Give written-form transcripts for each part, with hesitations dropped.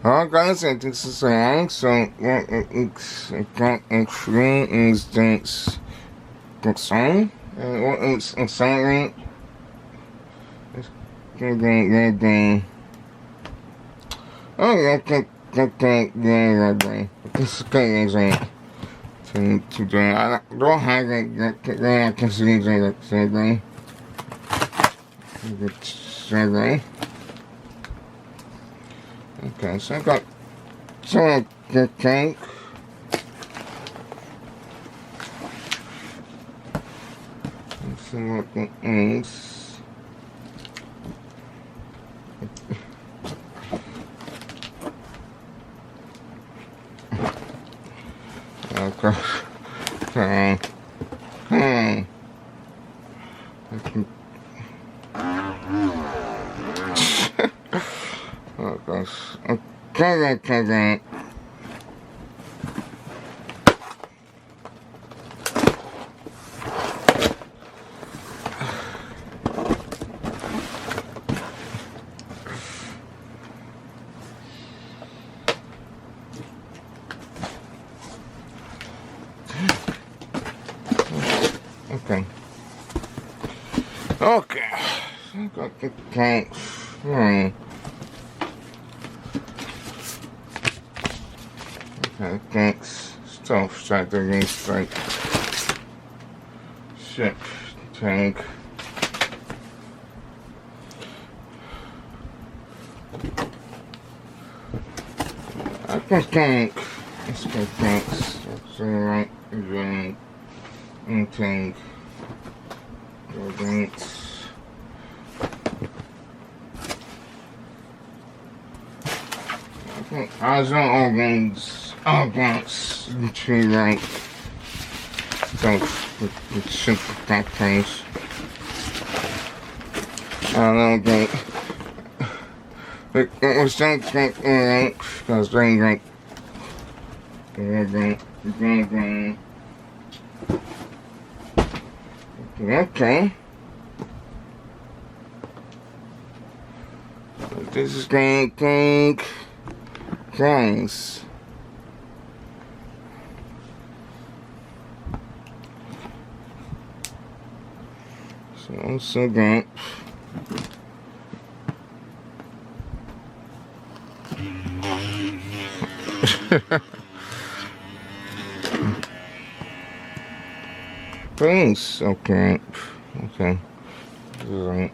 Guys, I think this is long, so instance the song what is a song oh yeah, this is to do I don't have it I can see that survey okay, so I got some the tank. Let's see what it is. Okay. Come on. Oh gosh. Okay. Okay. I got the tanks. Okay, thanks. Stuff start the race like ship tank. I can tank. Let's go tanks. That's alright. Tank. Tanks. I was on organs to like with simple tactiles. I don't think it was something alright because they like okay. This is going to take things. So that things. Okay. Right.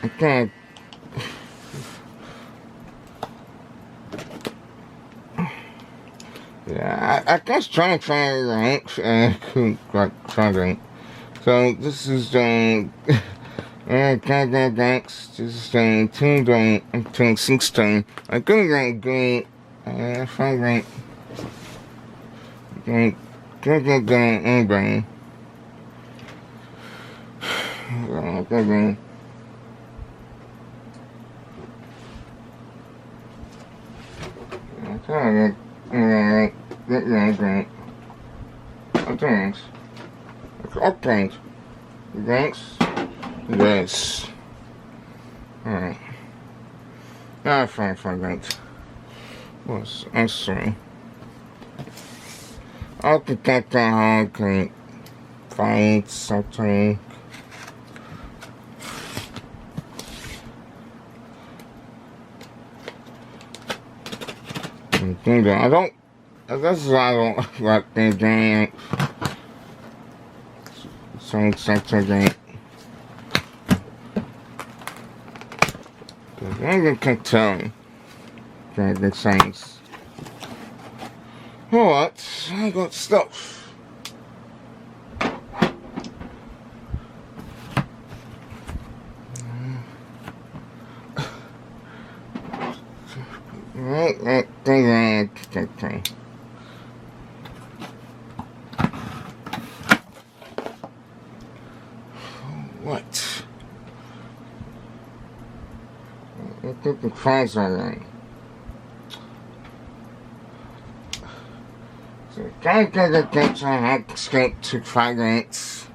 Okay. Yeah, I guess trying to find ranks and like trying. So this is countdown ranks. This is 216. I couldn't rank good. Find rank. Anybody. Okay. Thanks. Yes. Alright. Now fine, thanks. What's answering? Architect how can find something. I don't. This is why I don't like the game. Something. I can tell the things. What? I got stuff. Right. What? I think the cars are right. So, can't get attention, I have to escape to 5 ranks.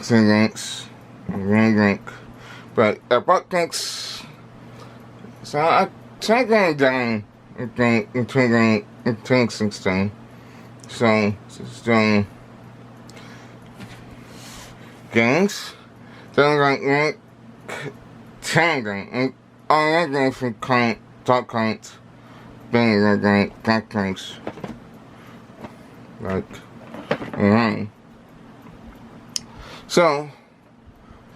2 ranks. 1 rank. But, butt tanks So I tried going down in 2016. So just doing games. Then like 10 games. All I games from top count. Being like that games. Like So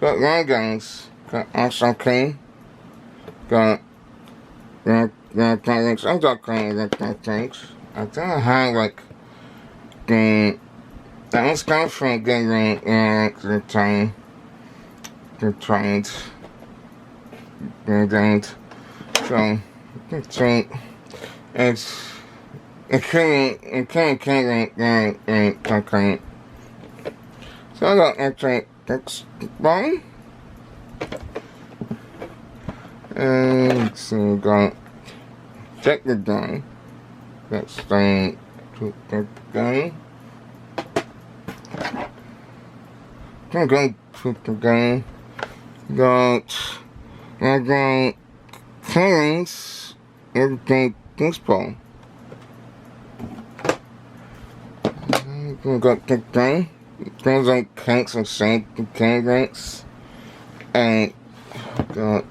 got one games. Got Awesome King. Got things. I'm not going to get things. I don't have like the that was kind of from getting the time the trained and so it's it can't so I got actually text one and so got check the gun. That's thing to the gun. I'm going to the gun. I got clearance. Everything baseball. I got the gun. Things like cakes and shake the candidates. And got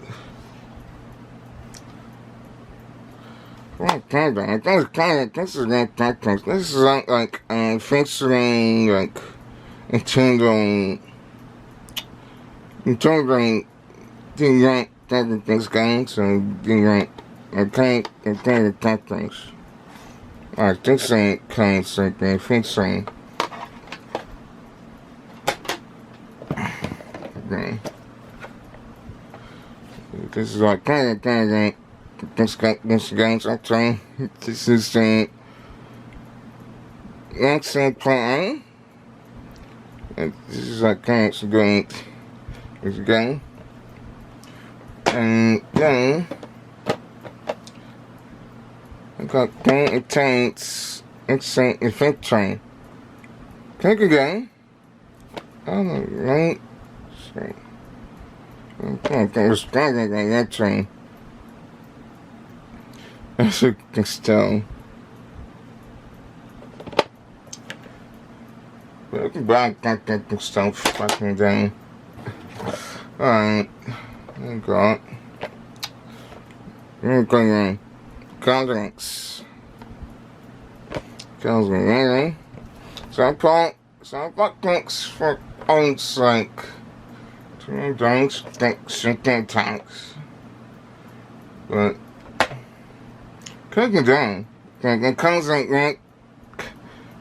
this is not tactics. This is like featuring like Nintendo the right tactics games and the right the tactics. Like this ain't kind of like a featuring. Okay. This is like kind of this game's actually this is the action plan. And this is like kind of great this game. And then I got game intense instant effect train. Take again. I don't know, right? So I can't respond like that train. As you can tell. But I can back that stuff back in the day. Alright. I got. We're going contracts. Tells me anything. So I bought things for owns like 2 drinks, shooting tanks. But cooking down. It comes like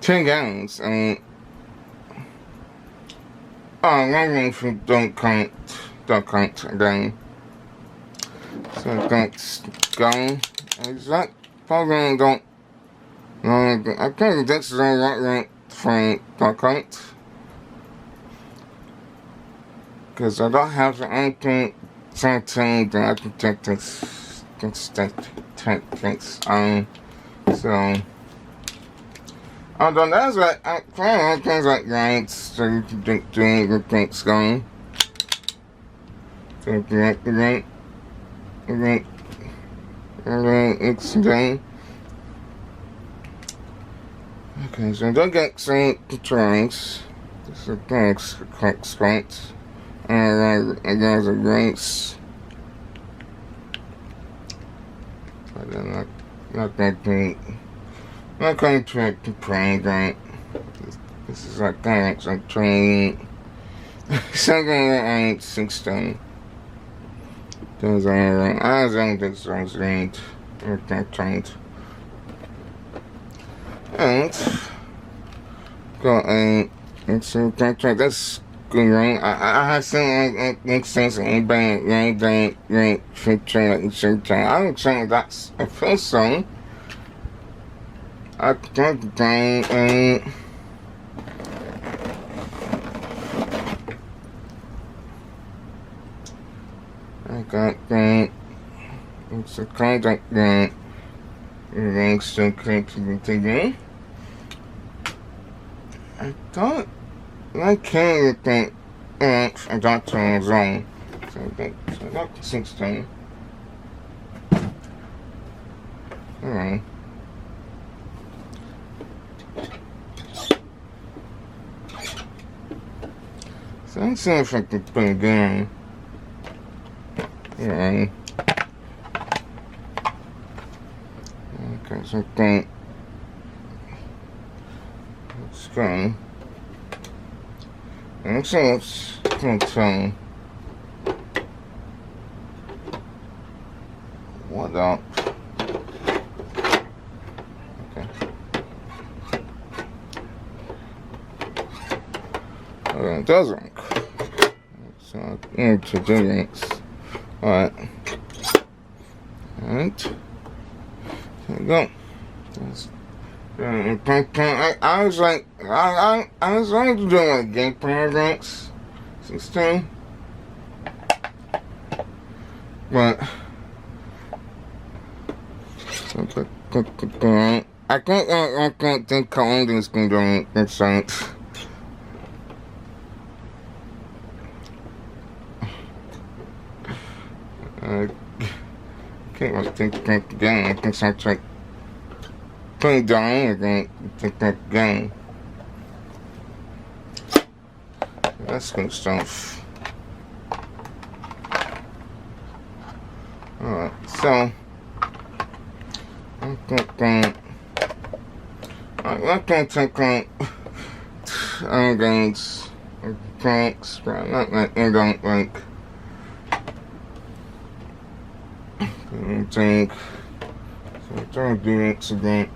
10 gallons and running from don't count again. So that's going. Is that probably don't I think that's right from don't count. Because I don't have anything certain that I can take this tactics so although that's like I plan things like that so you can doing good things going. So deactivate it's done. Okay, so don't get some drawings. This is a quick spot. And there's a race. But I'm not that great. I'm not going to pray that. This is like that. I'm training. Something that I ain't 16. Those are I think this was right. Or that trained. And got it's that's good, right? I have seen it makes sense anybody right feature like should try. I don't think that's a first song. I got the game and I got that it's a contact that everything's still connected together. I thought I can't get that I got to his own. So I got 16. Alright. So let's see if I can put it down. Alright. Okay, so I think let's go. And so let's control. What up? Okay. Okay, it does work. So I need to do this. Alright. Alright. There we go. I was like, I was only doing like game paragraphs, 16, but I can't think how long this is going to make sense. I can't really think again. I think sounds like putting down again, take that again. That's good stuff. Alright, so I'm thinking I can't take on games or pranks, but not like I don't like. I don't think so. I'm trying to do accident.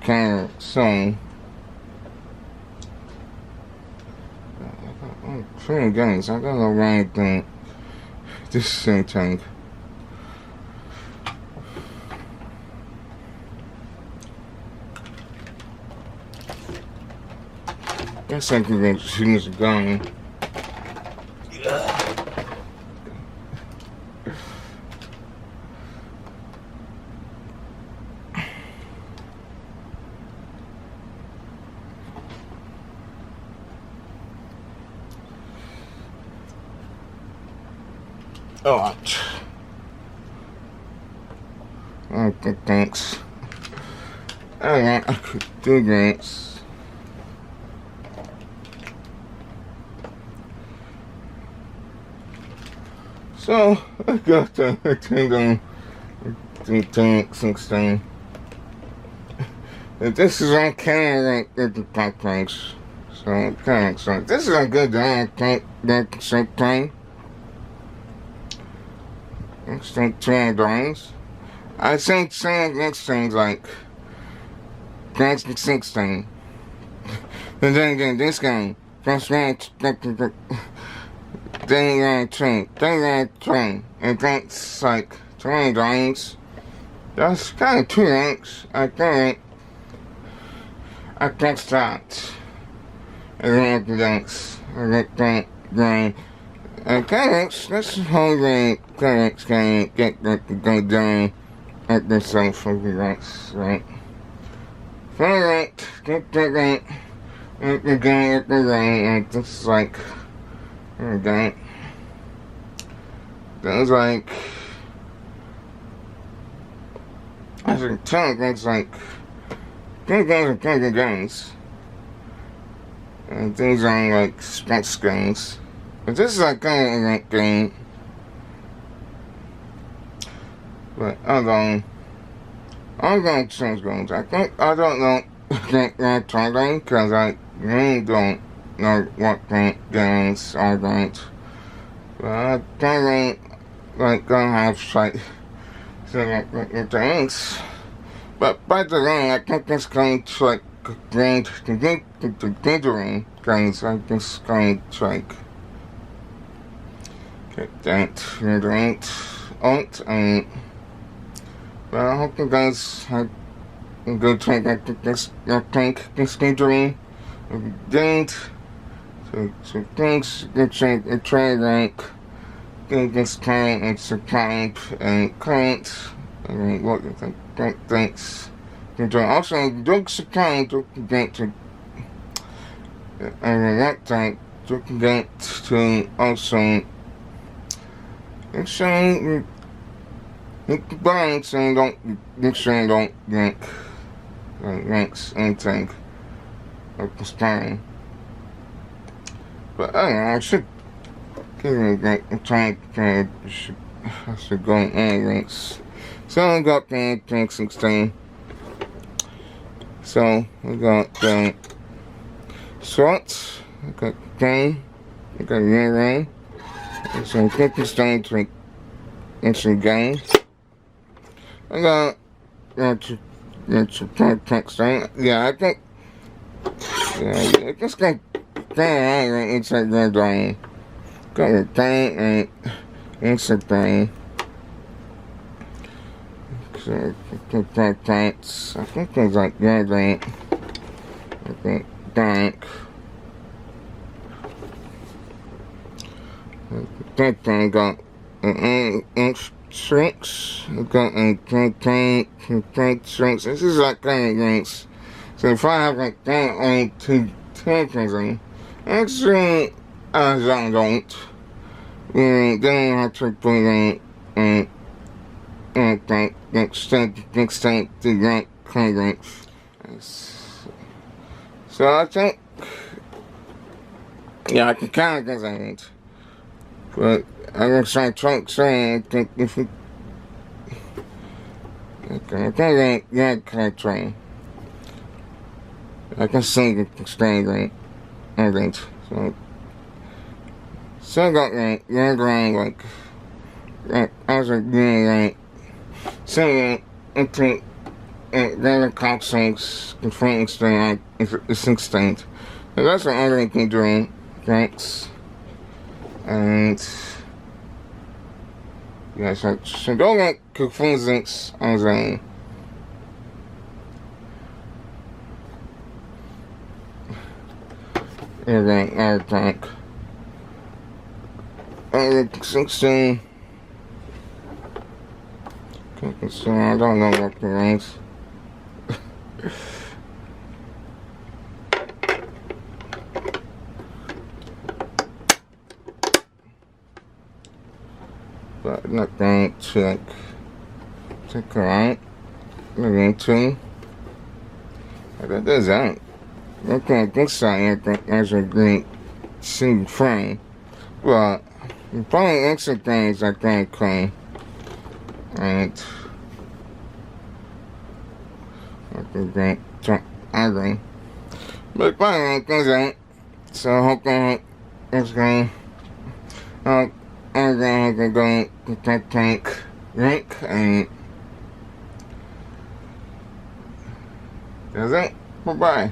Okay, so I'm trying games. I don't know why I think this same thing. Guess I can go choose a gun. Oh, okay, thanks. Alright, I could do this. So, I got the Nintendo 16. This is on camera at the top place. So, it kind of looks like this is a good day. I can't get the same thing. Next thing, $200. I think next thing's like Grand 16. And then again, this game, first one, then train, and that's like $20. That's kind of too much. I can't start. I don't like dance. I can't grind. Clinics, this whole way clinics can get go down at themselves for the rights, right? For the right, get the right, and the guy at the right, and just like, okay. There's like, I can tell that's like, these guys are playing games. And these are like sports games. But this is like kind of a game. But I'm going to change games. I don't know. I can't try them because I really don't know what games are going to. But I probably like gonna have like some things. But by the way, I think it's going to like grant the gathering guys. I just going to like get that right out and but I hope you guys have a good time at this gathering. If you didn't, so thanks, good try like get this time and subscribe and comment and what you think. Thanks. Also, don't subscribe, don't forget to that time looking at to also make sure you balance and don't make sure you don't drink drinks anything like the spine. But I don't know, I should give you a drink. I'm trying to I should go in any drinks. So I got the drink 16. So we got the shorts, I got game, I got ring, some cooking stone to and some game. I got text stone. Yeah, I think I just got that inside the dome. Got a thing and inside thing. So pants. I think there's like deodorant. I think bank. That thing got an inch shrinks. I got a tank shrinks. This is like kind of drinks. So if I have like that on two tankers, actually I don't. Then I have to put it in extent to drink cold drinks. So I think, yeah, I can kind of get that. But I'm gonna start saying, I think if we, okay, I think that kind of train. I can see the experiment, I think. So I got that, like, I was like, so into the coxswains confronting string it's extinct. So that's what I can do. Thanks. And yeah, so don't get confused as a attack. 16. So I don't know what the ranks. But I'm not going to check her out. I'm going to. I got this out. Look at this side, there's a great single frame. But the probably extra things I can't claim. And I agree. But finally, things out. So hopefully it's going. I'm gonna go get that tank drink and that's it. Bye bye.